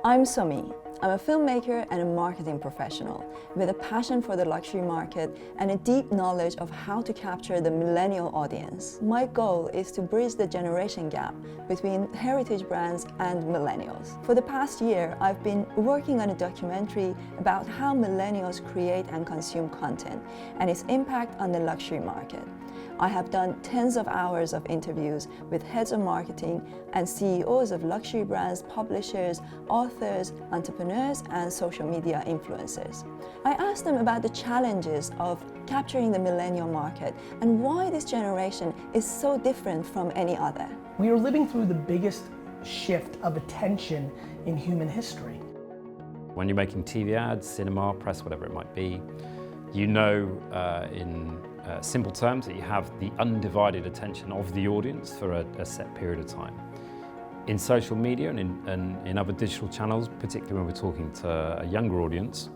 I'm Somi. I'm a filmmaker and a marketing professional with a passion for the luxury market and a deep knowledge of how to capture the millennial audience. My goal is to bridge the generation gap between heritage brands and millennials. For the past year, I've been working on a documentary about how millennials create and consume content and its impact on the luxury market. I have done tens of hours of interviews with heads of marketing and CEOs of luxury brands, publishers, authors, entrepreneurs, and social media influencers. I asked them about the challenges of capturing the millennial market and why this generation is so different from any other. We are living through the biggest shift of attention in human history. When you're making TV ads, cinema, press, whatever it might be, you know in simple terms that you have the undivided attention of the audience for a set period of time. In social media and in other digital channels, particularly when we're talking to a younger audience,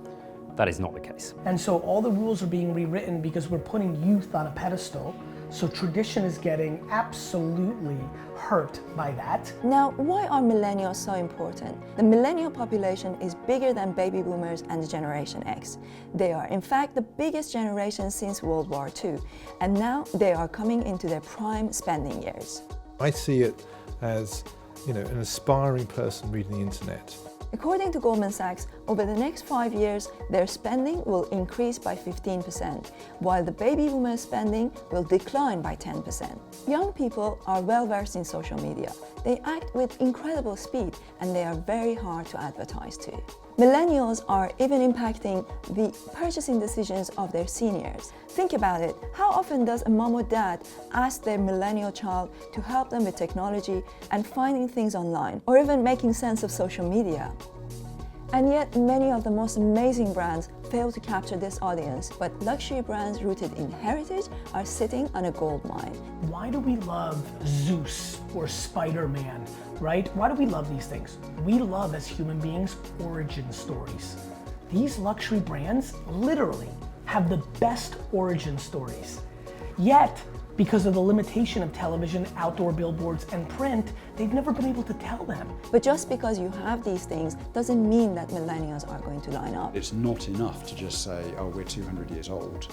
that is not the case. And so all the rules are being rewritten because we're putting youth on a pedestal. So tradition is getting absolutely hurt by that. Now, why are millennials so important? The millennial population is bigger than baby boomers and Generation X. They are, in fact, the biggest generation since World War II, and now they are coming into their prime spending years. I see it as, an aspiring person reading the internet. According to Goldman Sachs, over the next 5 years, their spending will increase by 15%, while the baby boomer spending will decline by 10%. Young people are well versed in social media. They act with incredible speed, and they are very hard to advertise to. Millennials are even impacting the purchasing decisions of their seniors. Think about it. How often does a mom or dad ask their millennial child to help them with technology and finding things online, or even making sense of social media? And yet, many of the most amazing brands fail to capture this audience, but luxury brands rooted in heritage are sitting on a gold mine. Why do we love Zeus or Spider-Man, right? Why do we love these things? We love, as human beings, origin stories. These luxury brands literally have the best origin stories. Yet, because of the limitation of television, outdoor billboards, and print, they've never been able to tell them. But just because you have these things doesn't mean that millennials are going to line up. It's not enough to just say, oh, we're 200 years old,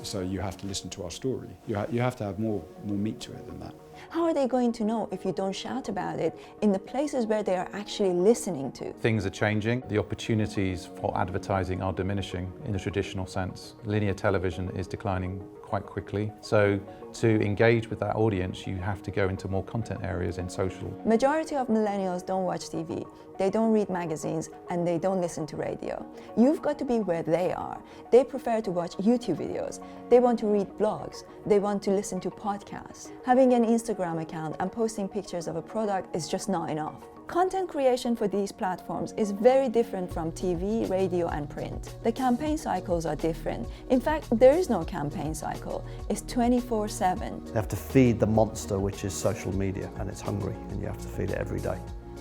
so you have to listen to our story. You have to have more meat to it than that. How are they going to know if you don't shout about it in the places where they are actually listening to? Things are changing. The opportunities for advertising are diminishing in the traditional sense. Linear television is declining quite quickly. So to engage with that audience, you have to go into more content areas in social. Majority of millennials don't watch TV, they don't read magazines, and they don't listen to radio. You've got to be where they are. They prefer to watch YouTube videos. They want to read blogs. They want to listen to podcasts. Having an Instagram account and posting pictures of a product is just not enough. Content creation for these platforms is very different from TV, radio, and print. The campaign cycles are different. In fact, there is no campaign cycle. It's 24/7. They have to feed the monster, which is social media, and it's hungry, and you have to feed it every day.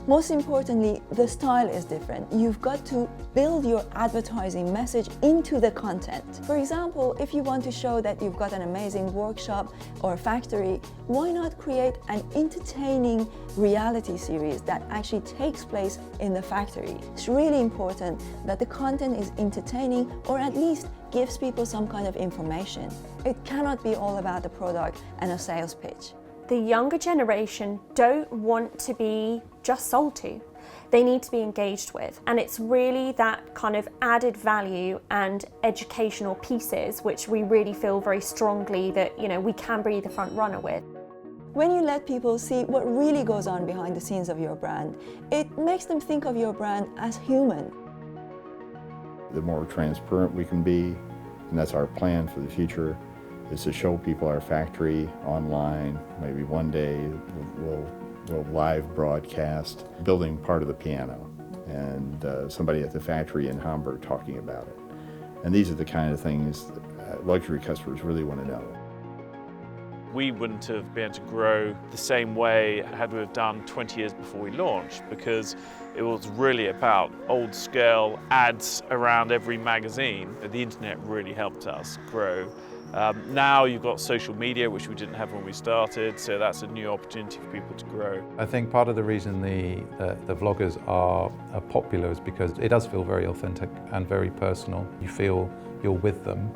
Most importantly, the style is different. You've got to build your advertising message into the content. For example, if you want to show that you've got an amazing workshop or factory, why not create an entertaining reality series that actually takes place in the factory? It's really important that the content is entertaining or at least gives people some kind of information. It cannot be all about the product and a sales pitch. The younger generation don't want to be just sold to. They need to be engaged with. And it's really that kind of added value and educational pieces which we really feel very strongly that, we can be the front runner with. When you let people see what really goes on behind the scenes of your brand, it makes them think of your brand as human. The more transparent we can be, and that's our plan for the future, is to show people our factory online. Maybe one day we'll live broadcast building part of the piano and somebody at the factory in Hamburg talking about it. And these are the kind of things that luxury customers really want to know. We wouldn't have been able to grow the same way had we have done 20 years before we launched, because it was really about old scale ads around every magazine. The internet really helped us grow Now you've got social media, which we didn't have when we started, so that's a new opportunity for people to grow. I think part of the reason the vloggers are popular is because it does feel very authentic and very personal. You feel you're with them.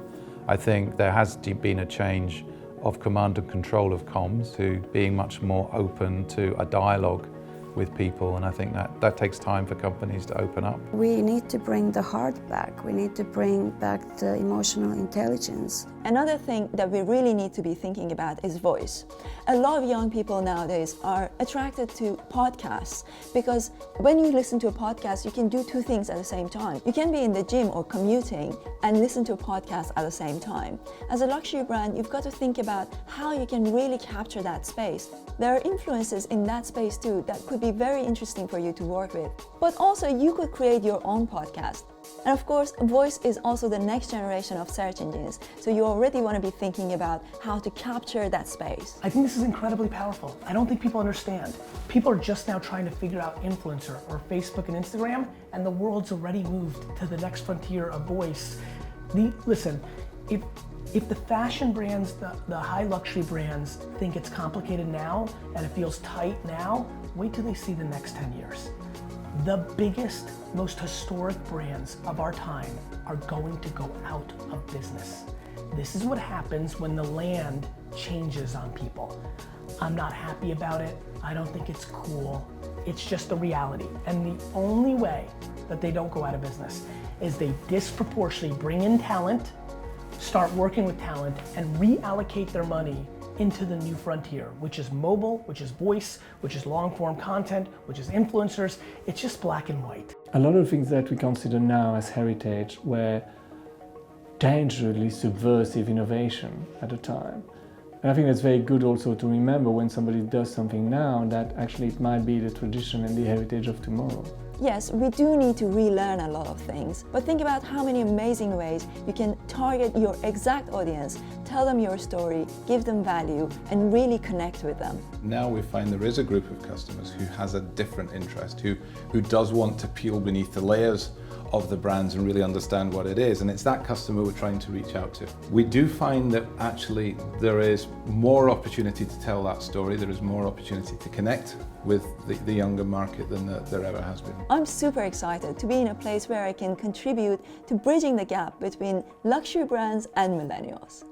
I think there has been a change of command and control of comms to being much more open to a dialogue with people, and I think that takes time for companies to open up. We need to bring the heart back. We need to bring back the emotional intelligence. Another thing that we really need to be thinking about is voice. A lot of young people nowadays are attracted to podcasts because when you listen to a podcast, you can do two things at the same time. You can be in the gym or commuting and listen to a podcast at the same time. As a luxury brand, you've got to think about how you can really capture that space. There are influences in that space too that could be very interesting for you to work with. But also you could create your own podcast. And of course, voice is also the next generation of search engines. So you already want to be thinking about how to capture that space. I think this is incredibly powerful. I don't think people understand. People are just now trying to figure out influencer or Facebook and Instagram, and the world's already moved to the next frontier of voice. Listen, if the fashion brands, the high luxury brands think it's complicated now and it feels tight now, wait till they see the next 10 years. The biggest, most historic brands of our time are going to go out of business. This is what happens when the land changes on people. I'm not happy about it. I don't think it's cool. It's just the reality. And the only way that they don't go out of business is they disproportionately bring in talent, start working with talent, and reallocate their money into the new frontier, which is mobile, which is voice, which is long form content, which is influencers. It's just black and white. A lot of things that we consider now as heritage were dangerously subversive innovation at the time. And I think that's very good also to remember when somebody does something now that actually it might be the tradition and the heritage of tomorrow. Yes, we do need to relearn a lot of things, but think about how many amazing ways you can target your exact audience, tell them your story, give them value, and really connect with them. Now we find there is a group of customers who has a different interest, who does want to peel beneath the layers of the brands and really understand what it is, and it's that customer we're trying to reach out to. We do find that actually there is more opportunity to tell that story, there is more opportunity to connect with the younger market than there ever has been. I'm super excited to be in a place where I can contribute to bridging the gap between luxury brands and millennials.